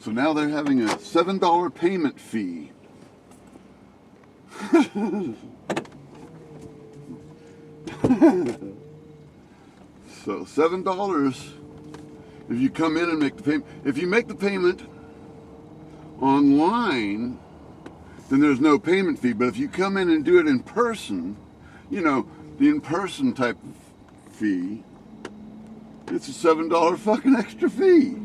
So now they're having a $7 payment fee. So $7 if you come in and make the payment. If you make the payment online, then there's no payment fee. But if you come in and do it in person, you know, the in-person type of fee, it's a $7 fucking extra fee.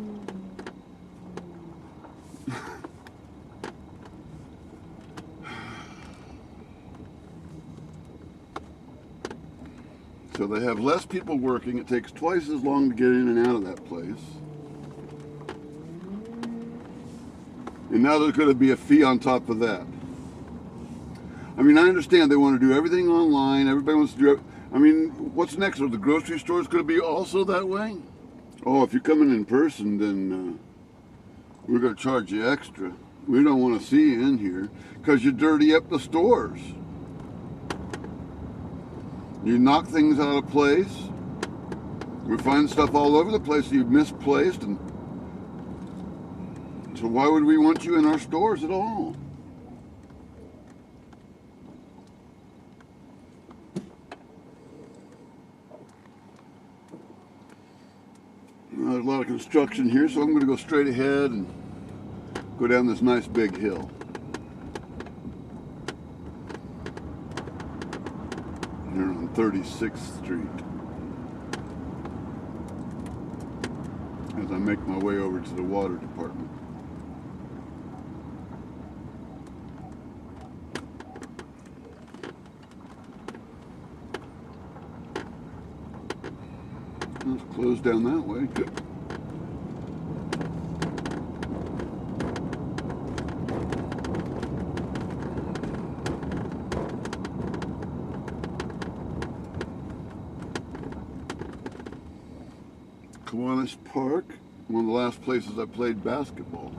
So they have less people working. It takes twice as long to get in and out of that place. And now there's going to be a fee on top of that. I mean, I understand they want to do everything online. Everybody wants to do it. I mean, what's next? Are the grocery stores going to be also that way? Oh, if you're coming in person, then we're going to charge you extra. We don't want to see you in here because you dirty up the stores. You knock things out of place. We find stuff all over the place that you've misplaced, and so why would we want you in our stores at all? There's a lot of construction here, so I'm going to go straight ahead and go down this nice big hill. Here on 36th Street. As I make my way over to the water department. Let's close down that way. Good. Kiwanis Park, one of the last places I played basketball.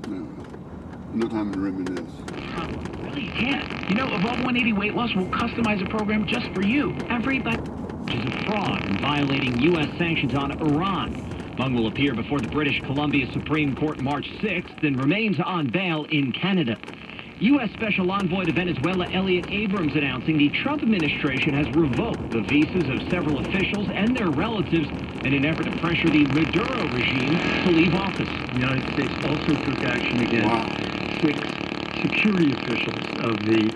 No time to reminisce. Well, you can't. You know, Above 180 Weight Loss will customize a program just for you. Everybody is a fraud and violating U.S. sanctions on Iran. Fung will appear before the British Columbia Supreme Court March 6th and remains on bail in Canada. U.S. Special Envoy to Venezuela Elliot Abrams announcing the Trump administration has revoked the visas of several officials and their relatives in an effort to pressure the Maduro regime to leave office. The United States also took action against 6 security officials of the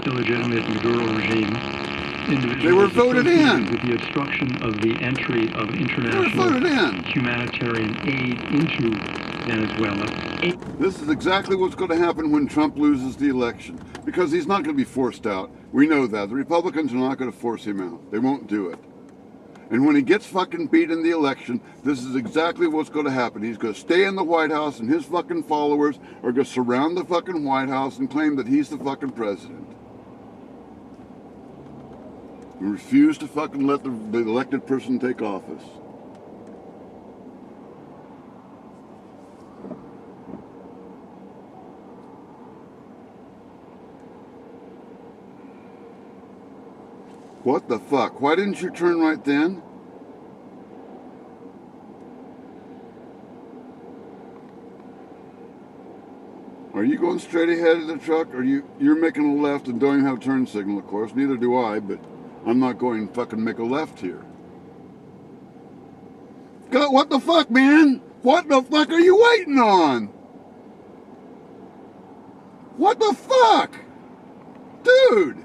illegitimate Maduro regime. They were voted in with the obstruction of the entry of international humanitarian aid into Venezuela. This is exactly what's going to happen when Trump loses the election, because he's not going to be forced out. We know that. The Republicans are not going to force him out. They won't do it. And when he gets fucking beat in the election, this is exactly what's going to happen. He's going to stay in the White House, and his fucking followers are going to surround the fucking White House and claim that he's the fucking president. And refuse to fucking let the elected person take office. What the fuck? Why didn't you turn right then? Are you going straight ahead of the truck, or you're making a left and don't even have a turn signal, of course. Neither do I, but I'm not going to fucking make a left here. God, what the fuck, man? What the fuck are you waiting on? What the fuck? Dude!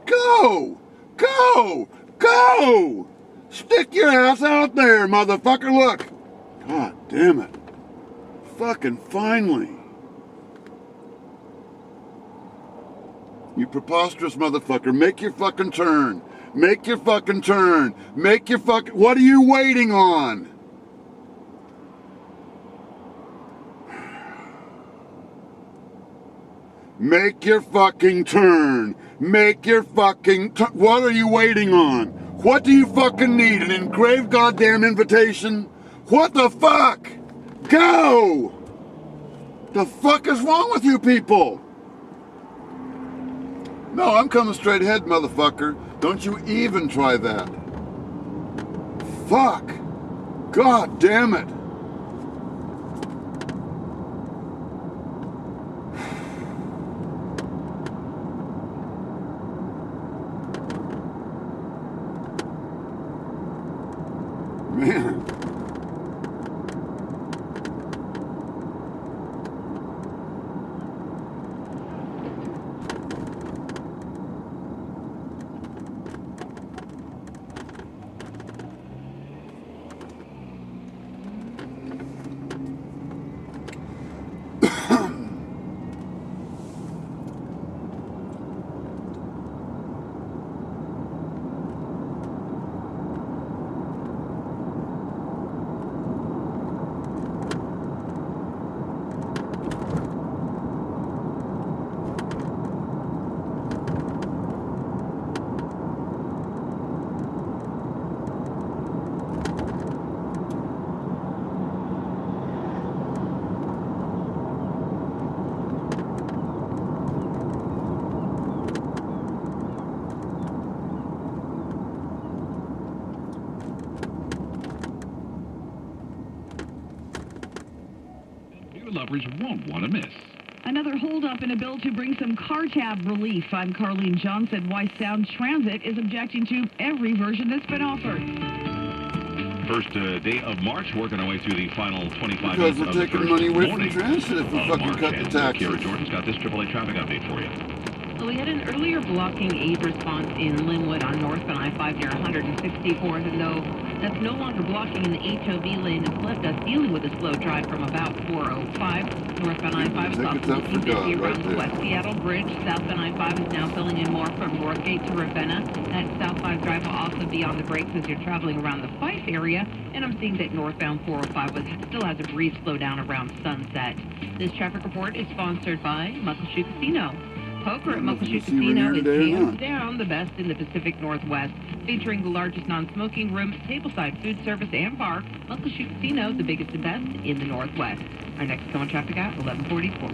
Go! Go! Go! Stick your ass out there, motherfucker, look! God damn it. Fucking finally. You preposterous motherfucker, make your fucking turn. Make your fucking turn. Make your fucking... What are you waiting on? Make your fucking turn. Make your fucking turn. What are you waiting on? What do you fucking need? An engraved goddamn invitation? What the fuck? Go! The fuck is wrong with you people? No, I'm coming straight ahead, motherfucker. Don't you even try that. Fuck! God damn it! Man. Lovers won't want to miss. Another holdup in a bill to bring some car tab relief. I'm Carlene Johnson. Why Sound Transit is objecting to every version that's been offered. First day of March, working our way through the final 25 Because minutes we're of the taking first money away morning from transit if we of fucking March, cut the and taxes. Kara Jordan's got this AAA traffic update for you. Well, we had an earlier blocking aid response in Linwood on northbound I-5 near 164th, and though that's no longer blocking in the HOV lane, it's left us dealing with a slow drive from about 405. Northbound I-5 is also looking busy around the West Seattle Bridge. Southbound I-5 is now filling in more from Northgate to Ravenna. That South 5 drive will also be on the brakes as you're traveling around the Fife area, and I'm seeing that northbound 405 still has a brief slowdown around Sunset. This traffic report is sponsored by Muckleshoot Casino. Poker at Muckleshoot Casino is hands down the best in the Pacific Northwest, featuring the largest non-smoking room, tableside food service, and bar. Muckleshoot Casino, the biggest and best in the Northwest. Our next on traffic at 11:44.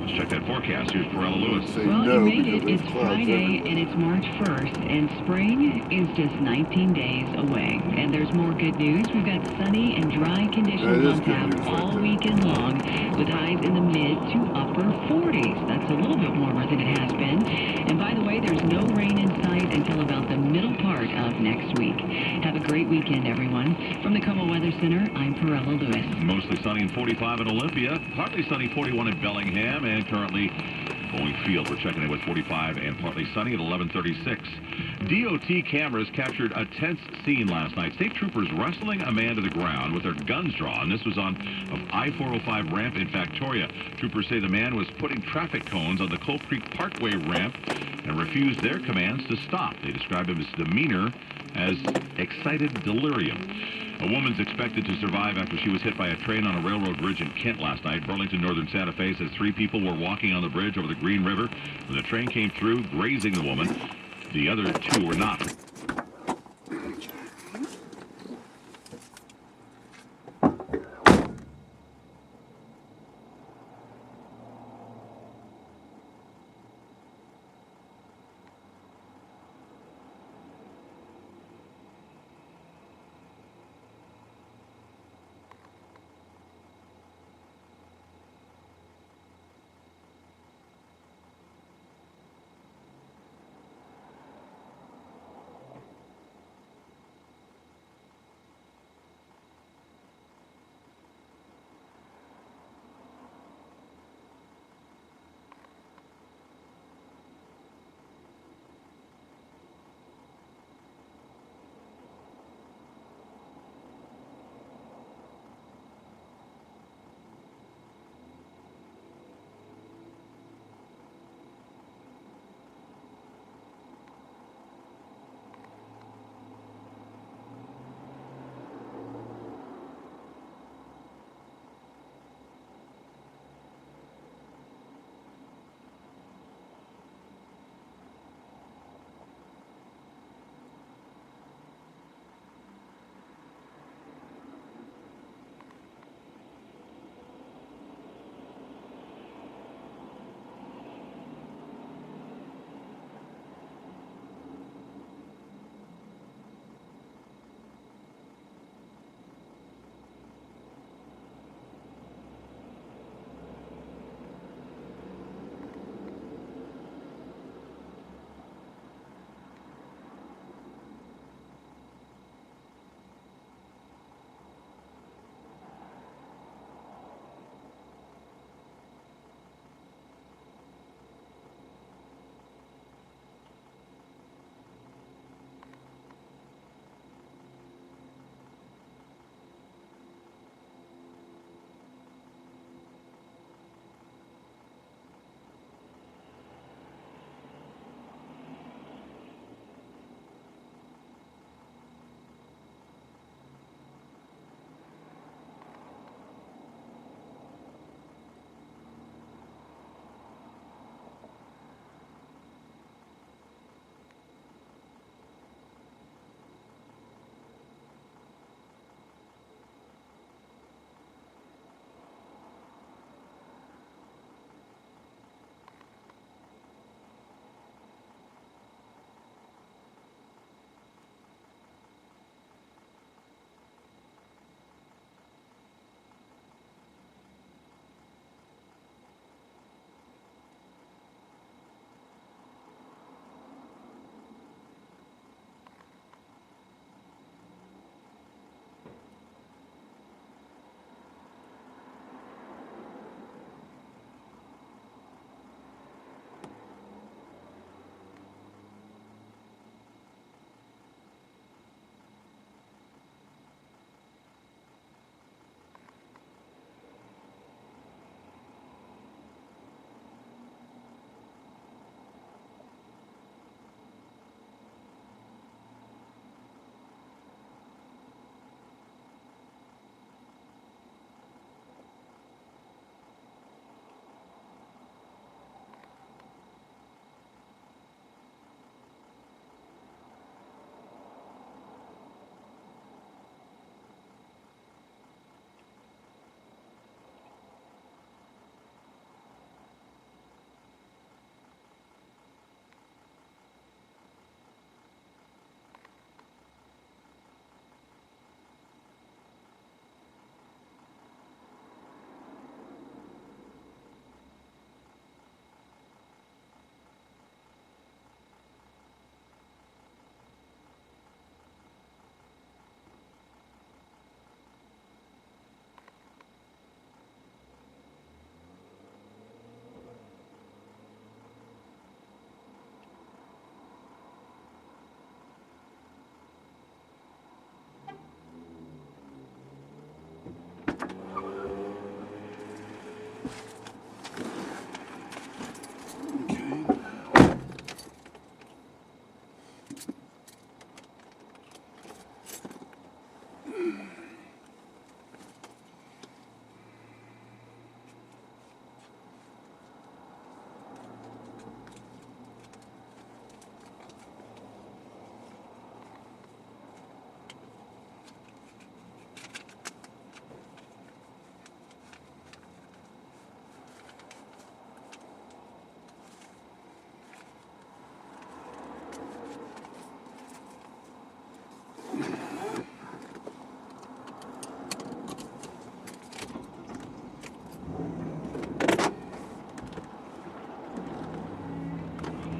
Let's check that forecast. Here's Perella Lewis. Well, you made it. It's Friday, and it's March 1st, and spring is just 19 days away. And there's more good news. We've got sunny and dry conditions on tap all weekend long, with highs in the mid to upper 40s. That's a little bit warmer than it has been. And by the way, there's no rain in sight until about the middle part of next week. Have a great weekend, everyone. From the Como Weather Center, I'm Perella Lewis. Mostly sunny and 45 in Olympia, partly sunny 41 in Bellingham, and currently Bowling Field, we're checking in with 45 and partly sunny at 11:36. DOT cameras captured a tense scene last night. State troopers wrestling a man to the ground with their guns drawn. This was on I-405 ramp in Victoria. Troopers say the man was putting traffic cones on the Coal Creek Parkway ramp and refused their commands to stop. They described his demeanor as excited delirium. A woman's expected to survive after she was hit by a train on a railroad bridge in Kent last night. Burlington Northern Santa Fe says 3 people were walking on the bridge over the Green River when the train came through, grazing the woman. The other 2 were not.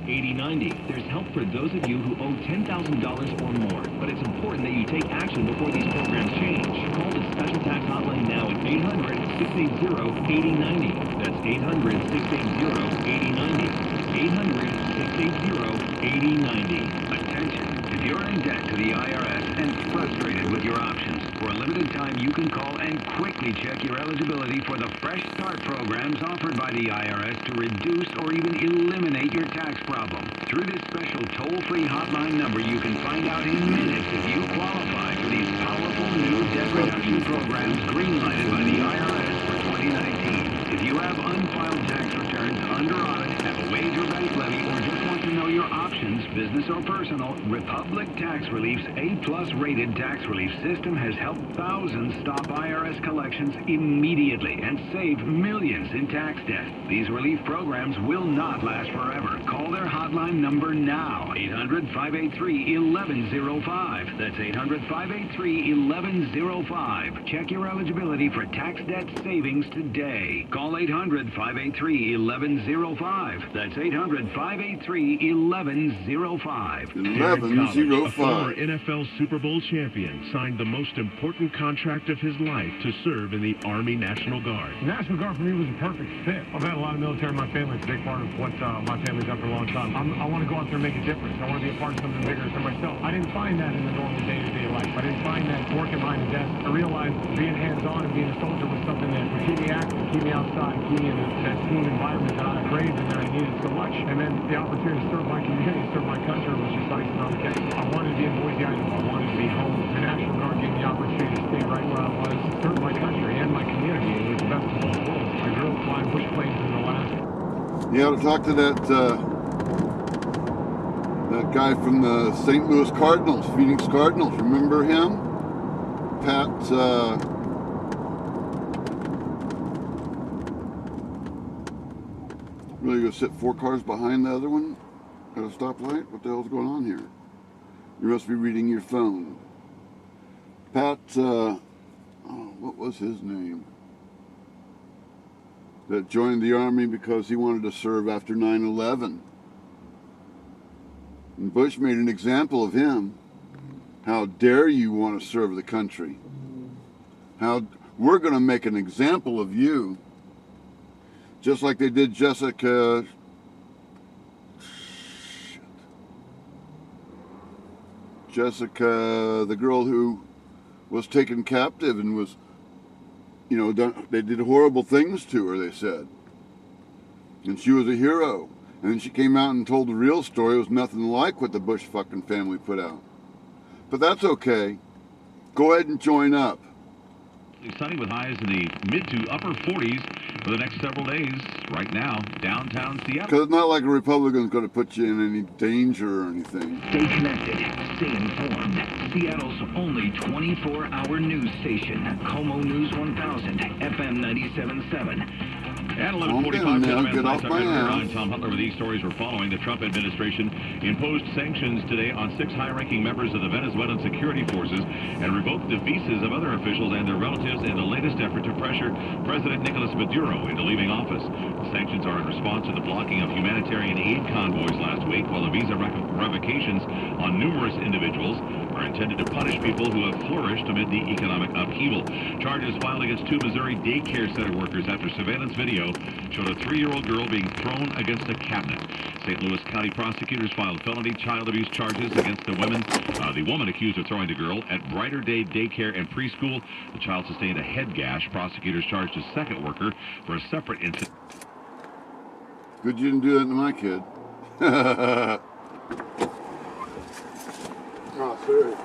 8090. There's help for those of you who owe $10,000 or more, but it's important that you take action before these programs change. Call the special tax hotline now at 800-680-8090. That's 800-680-8090. 800-680-8090. Attention. If you're in debt to the IRS and frustrated with your options, for a limited time you can call and quickly check your eligibility for the Fresh Start programs offered by the IRS to reduce or even eliminate your tax problem. Through this special toll-free hotline number, you can find out in minutes if you qualify for these powerful new debt reduction programs green-lighted by the IRS for 2019. If you have unfiled tax returns under audit, have a wage or bank levy, or just want to know your options, business or personal, Republic Tax Relief's A+ rated tax relief system has helped thousands stop IRS collections immediately and save millions in tax debt. These relief programs will not last forever. Call their hotline number now, 800-583-1105. That's 800-583-1105. Check your eligibility for tax debt savings today. Call 800-583-1105. That's 800-583-1105. 1105. A former NFL Super Bowl champion signed the most important contract of his life to serve in the Army National Guard. National Guard for me was a perfect fit. I've had a lot of military in my family. It's a big part of what my family's done for a long time. I want to go out there and make a difference. I want to be a part of something bigger for myself. I didn't find that in the normal day-to-day life. I didn't find that working behind a desk. I realized being hands-on and being a soldier was something that would keep me active, keep me outside, keep me in that team environment that I craved and that I needed so much. And then the opportunity to serve my community, serve my country was just icing on the cake. I wanted to be in Boise, Idaho. I wanted to be home. The National Guard gave me the opportunity to stay right where I was, serve my country and my community. It was the best of both worlds. I grew up flying bush planes in Alaska. You ought to talk to that guy from the St. Louis Cardinals, Phoenix Cardinals. Remember him? Pat. Really gonna sit 4 cars behind the other one at a stoplight? What the hell's going on here? You must be reading your phone. Pat, what was his name? That joined the Army because he wanted to serve after 9/11. And Bush made an example of him. How dare you want to serve the country? We're going to make an example of you. Just like they did Jessica. Jessica, the girl who was taken captive and was, they did horrible things to her, they said. And she was a hero. And then she came out and told the real story. It was nothing like what the Bush fucking family put out. But that's okay. Go ahead and join up. Sunny with highs in the mid to upper 40s for the next several days. Right now, downtown Seattle. Because it's not like a Republican's going to put you in any danger or anything. Stay connected. Stay informed. Seattle's only 24-hour news station. Como News 1000, FM 97.7. At 11:45, get off my ass. Tom Hutler with these stories we're following. The Trump administration imposed sanctions today on 6 high-ranking members of the Venezuelan security forces and revoked the visas of other officials and their relatives in the latest effort to pressure President Nicolas Maduro into leaving office. The sanctions are in response to the blocking of humanitarian aid convoys last week, while the visa revocations on numerous individuals are intended to punish people who have flourished amid the economic upheaval. Charges filed against 2 Missouri daycare center workers after surveillance video showed a 3-year-old girl being thrown against a cabinet. St. Louis County prosecutors filed felony child abuse charges against the woman accused of throwing the girl at Brighter Day Daycare and Preschool. The child sustained a head gash. Prosecutors charged a second worker for a separate incident. Good you didn't do that to my kid. Oh, sorry.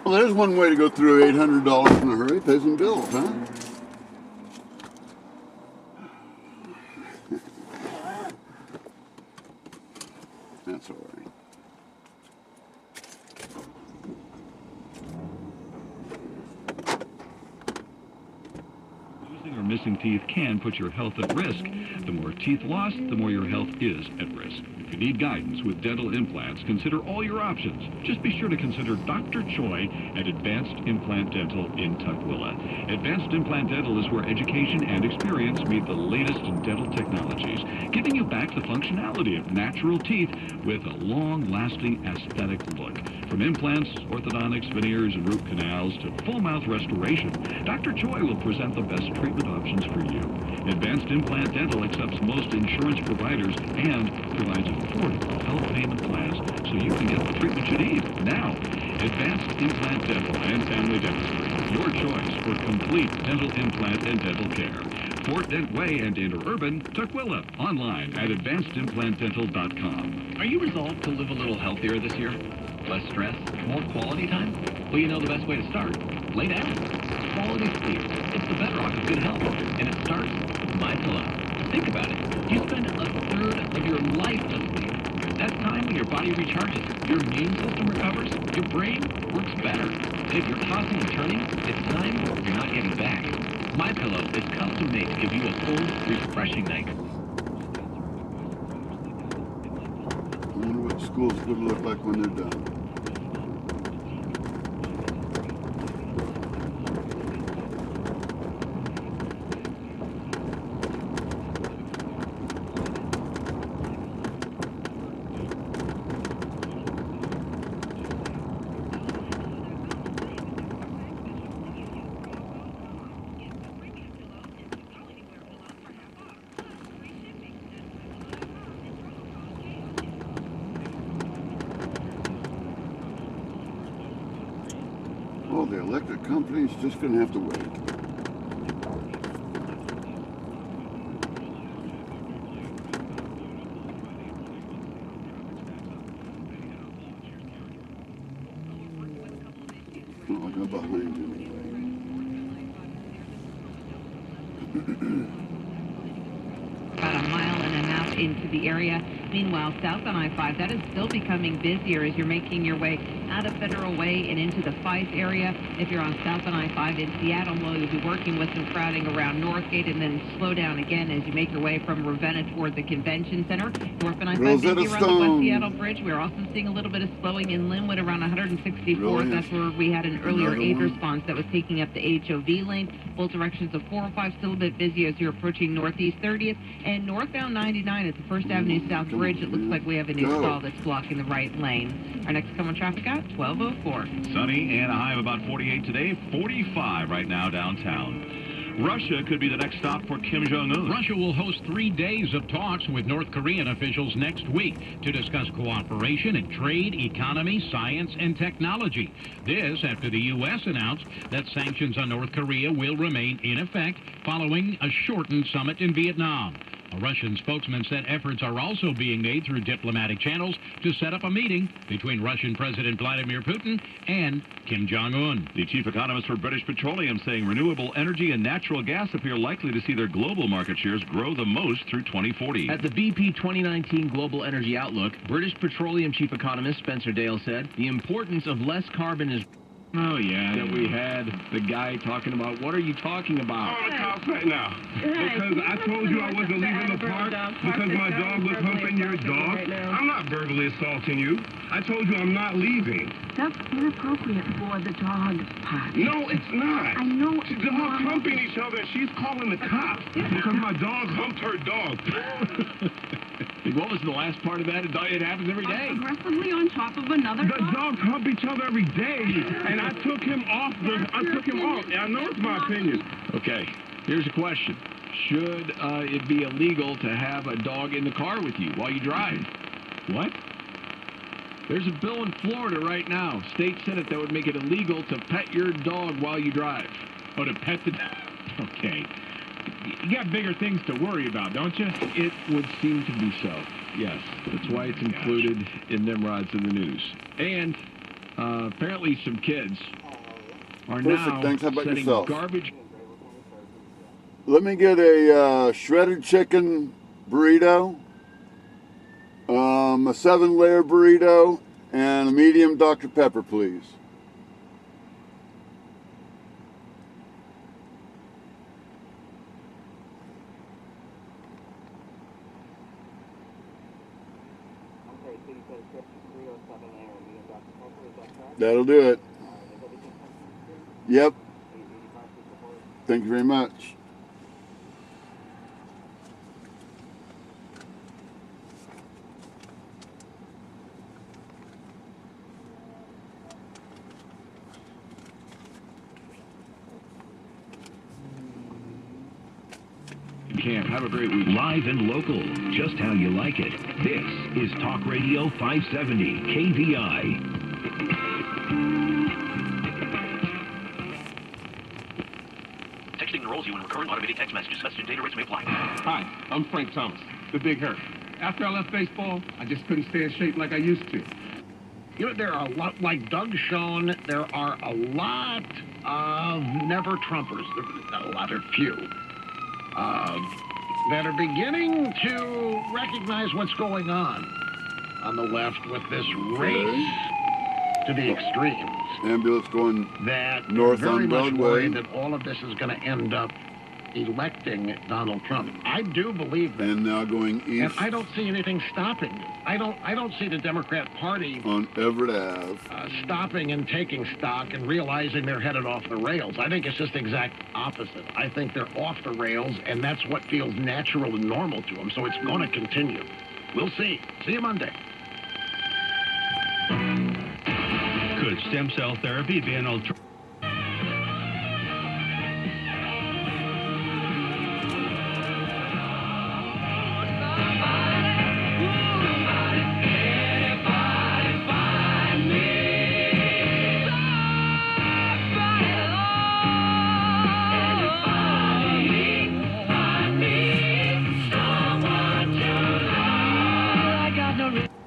Well, there's one way to go through $800 in a hurry. Pay some bills, huh? That's all right. Losing or missing teeth can put your health at risk. The more teeth lost, the more your health is at risk. If you need guidance with dental implants, consider all your options. Just be sure to consider Dr. Choi at Advanced Implant Dental in Tukwila. Advanced Implant Dental is where education and experience meet the latest in dental technologies, giving you back the functionality of natural teeth with a long-lasting aesthetic look. From implants, orthodontics, veneers, and root canals to full mouth restoration, Dr. Choi will present the best treatment options for you. Advanced Implant Dental accepts most insurance providers and provides affordable health payment plans so you can get the treatment you need now. Advanced Implant Dental and Family Dentistry, your choice for complete dental implant and dental care. Fort Dent Way and Interurban, Tukwila. Online at advancedimplantdental.com. Are you resolved to live a little healthier this year? Less stress? More quality time? Well, you know the best way to start. Lay down. Quality sleep. It's the bedrock of good health. And it starts with My Pillow. Think about it. You spend a third of your life asleep. That's time when your body recharges, your immune system recovers, your brain works better. And if you're tossing and turning, it's time you're not getting back. My Pillow is custom made to give you a full, refreshing night. I wonder what school's going to look like when they're done. Oh, the electric company's just going to have to wait. Well, I'll go behind you anyway. About a mile and a half into the area. Meanwhile, south on I-5, that is still becoming busier as you're making your way out of Federal Way and into the Fife area. If you're on south on I-5 in Seattle, well, you'll be working with some crowding around Northgate and then slow down again as you make your way from Ravenna toward the Convention Center. North on I-5 busy around the West Seattle Bridge. We're also seeing a little bit of slowing in Linwood around 164th. Really? That's where we had an earlier Another aid one? response that was taking up the HOV lane. Both directions of 405 still a bit busy as you're approaching Northeast 30th and northbound 99 at the First Avenue South Bridge. It looks like we have a new stall that's blocking the right lane. Our next common traffic at 1204. Sunny and a high of about 48 today, 45 right now downtown. Russia could be the next stop for Kim Jong-un. Russia will host 3 days of talks with North Korean officials next week to discuss cooperation in trade, economy, science, and technology. This after the U.S. announced that sanctions on North Korea will remain in effect following a shortened summit in Vietnam. A Russian spokesman said efforts are also being made through diplomatic channels to set up a meeting between Russian President Vladimir Putin and Kim Jong-un. The chief economist for British Petroleum saying renewable energy and natural gas appear likely to see their global market shares grow the most through 2040. At the BP 2019 Global Energy Outlook, British Petroleum chief economist Spencer Dale said the importance of less carbon is... Oh, yeah, that we had the guy talking about, what are you talking about? I'm on the cops right now. Because I told you I wasn't leaving the park because my dog was humping your dog. I'm not verbally assaulting you. I told you I'm not leaving. That's inappropriate for the dog park. No, it's not. I know The dogs humping each other and she's calling the cops because my dog humped her dog. What was the last part of that? It happens every day. Aggressively on top of another The dogs hump each other every day. And I took him off. And I know it's my opinion. Okay, here's a question. Should it be illegal to have a dog in the car with you while you drive? What? There's a bill in Florida right now, state senate, that would make it illegal to pet your dog while you drive. Oh, to pet the dog? Okay. You got bigger things to worry about, don't you? It would seem to be so, yes. That's why it's included in Nimrod's in the news. And Apparently some kids are Perfect, now thanks. How about setting yourself? garbage. Let me get a shredded chicken burrito, a 7-layer burrito, and a medium Dr. Pepper, please. That'll do it. Yep. Thank you very much. Camp, have a great week. Live and local, just how you like it. This is Talk Radio 570 KVI. Texting enrolls you in recurring automated text messages. Message and data rates may apply. Hi, I'm Frank Thomas, the Big Hurt. After I left baseball, I just couldn't stay in shape like I used to. You know, there are a lot, like Doug Schoen, there are a lot of never-Trumpers, a lot of few, that are beginning to recognize what's going on the left with this race to the extremes. Ambulance going that north very on much Broadway. worried that all of this is going to end up electing Donald Trump. I do believe that. And now going east. And I don't see anything stopping it. I don't see the Democrat Party on Everett Ave stopping and taking stock and realizing they're headed off the rails. I think it's just the exact opposite. I think they're off the rails, and that's what feels natural and normal to them. So it's going to continue. We'll see. See you Monday. Could stem cell therapy be an alternative?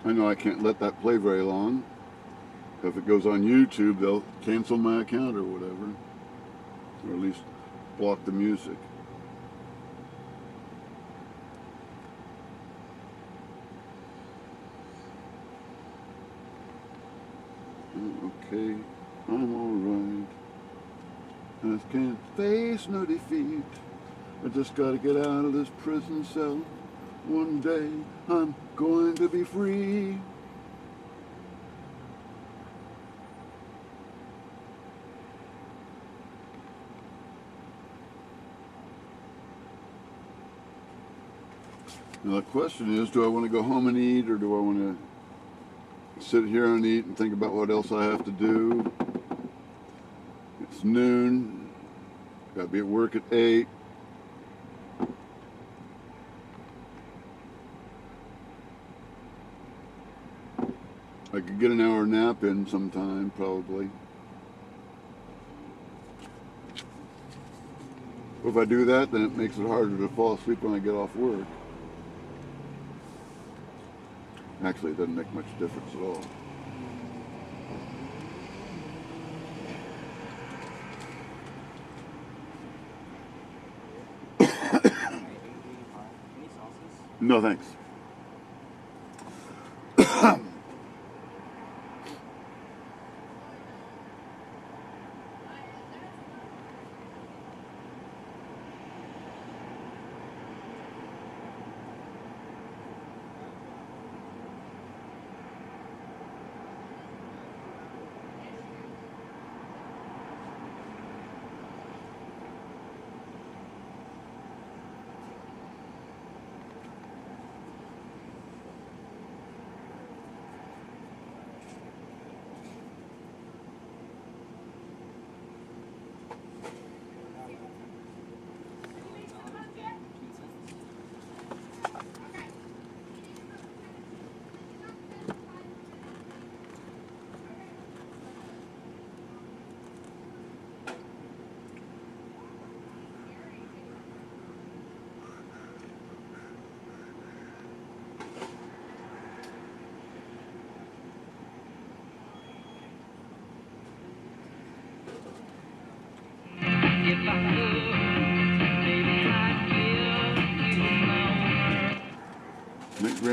I know I can't let that play very long. If it goes on YouTube, they'll cancel my account or whatever. Or at least block the music. Okay, I'm alright. I can't face no defeat. I just gotta get out of this prison cell. One day I'm going to be free. Now the question is, do I want to go home and eat, or do I want to sit here and eat and think about what else I have to do? It's noon. Got to be at work at 8. I could get an hour nap in sometime, probably. If I do that, then it makes it harder to fall asleep when I get off work. Actually, it doesn't make much difference at all. No, thanks.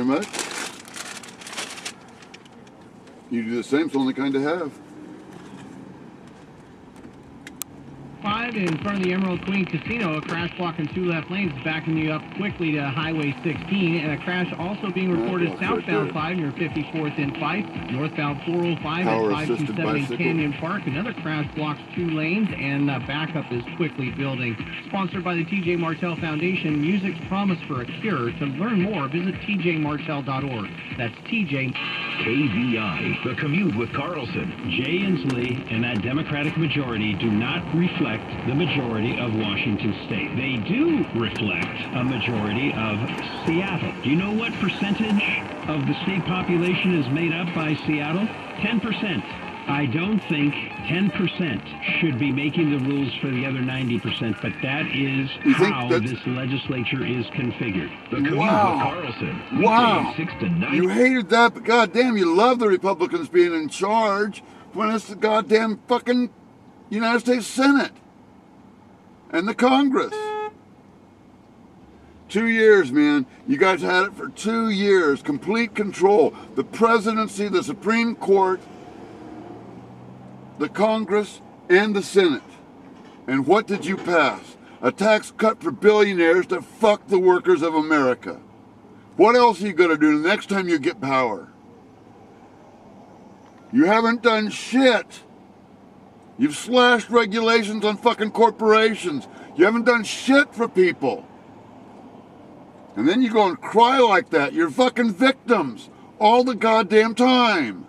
very much. You do the same, it's the only kind to have. 5 in front of the Emerald Queen Casino, a crash blocking 2 left lanes, backing you up quickly to Highway 16, and a crash also being reported southbound 5 near 54th and Fife, northbound 405 at 527 Canyon Park. Another crash blocks 2 lanes, and backup is quickly building. Sponsored by the TJ Martell Foundation, Music's Promise for a Cure. To learn more, visit tjmartell.org. That's TJ. KVI, The Commute with Carlson. Jay Inslee and that Democratic majority do not reflect the majority of Washington State. They do reflect a majority of Seattle. Do you know what percentage of the state population is made up by Seattle? 10%. I don't think 10% should be making the rules for the other 90%, but that is how this legislature is configured. The Commute with Carlson. Wow. 6 to 9. You hated that, but goddamn, you love the Republicans being in charge when it's the goddamn fucking United States Senate and the Congress. 2 years, man. You guys had it for 2 years. Complete control. The presidency, the Supreme Court, the Congress, and the Senate. And what did you pass? A tax cut for billionaires to fuck the workers of America. What else are you going to do the next time you get power? You haven't done shit. You've slashed regulations on fucking corporations. You haven't done shit for people. And then you go and cry like that. You're fucking victims all the goddamn time.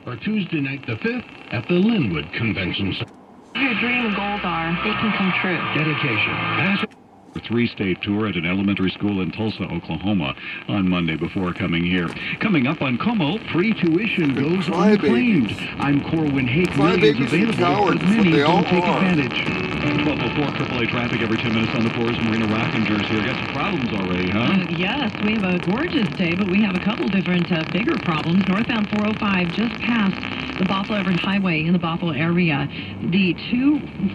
For Tuesday night the 5th at the Linwood Convention Center. Your dream and goals are, they can come true. Dedication. A 3-state tour at an elementary school in Tulsa, Oklahoma on Monday before coming here. Coming up on Como, free tuition goes unclaimed. I'm Corwin Hake. Millions available, but many don't take advantage. 12:04 AAA traffic every 10 minutes on the 4s. Marina Rockinger's here. Got some problems already, huh? Yes, we have a gorgeous day, but we have a couple different bigger problems. Northbound 405 just past the Bothell Everett Highway in the Bothell area. The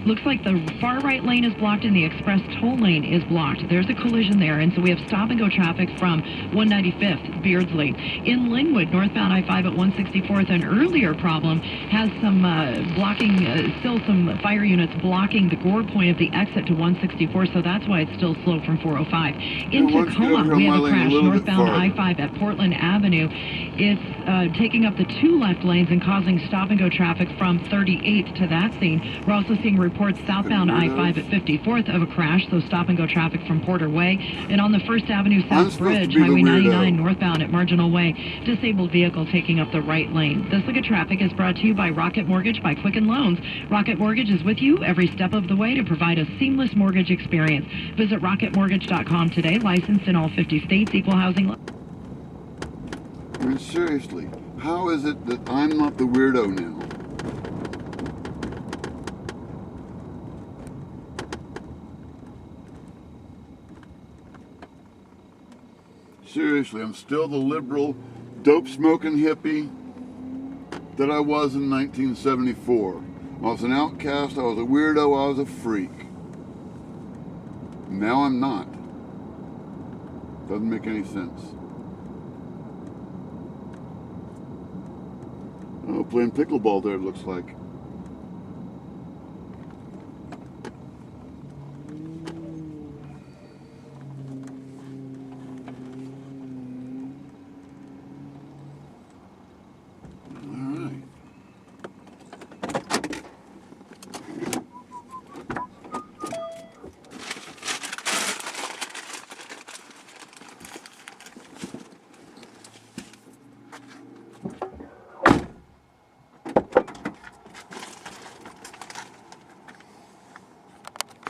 looks like the far right lane is blocked and the express toll lane is blocked. There's a collision there, and so we have stop-and-go traffic from 195th, Beardsley. In Linwood, northbound I-5 at 164th, an earlier problem has some still some fire units blocking the Gore point of the exit to 164, so that's why it's still slow from 405. In Tacoma, we have a crash northbound I-5 at Portland Avenue. It's taking up the 2 left lanes and causing stop-and-go traffic from 38 to that scene. We're also seeing reports southbound I-5 at 54th of a crash, so stop-and-go traffic from Porter Way. And on the First Avenue South Bridge, Highway 99 northbound at Marginal Way, disabled vehicle taking up the right lane. This look at traffic is brought to you by Rocket Mortgage by Quicken Loans. Rocket Mortgage is with you every step of the way to provide a seamless mortgage experience. Visit rocketmortgage.com today. Licensed in all 50 states. Equal housing. I mean, seriously, how is it that I'm not the weirdo now? Seriously, I'm still the liberal, dope-smoking hippie that I was in 1974. I was an outcast, I was a weirdo, I was a freak. Now I'm not. Doesn't make any sense. Oh, playing pickleball there, it looks like.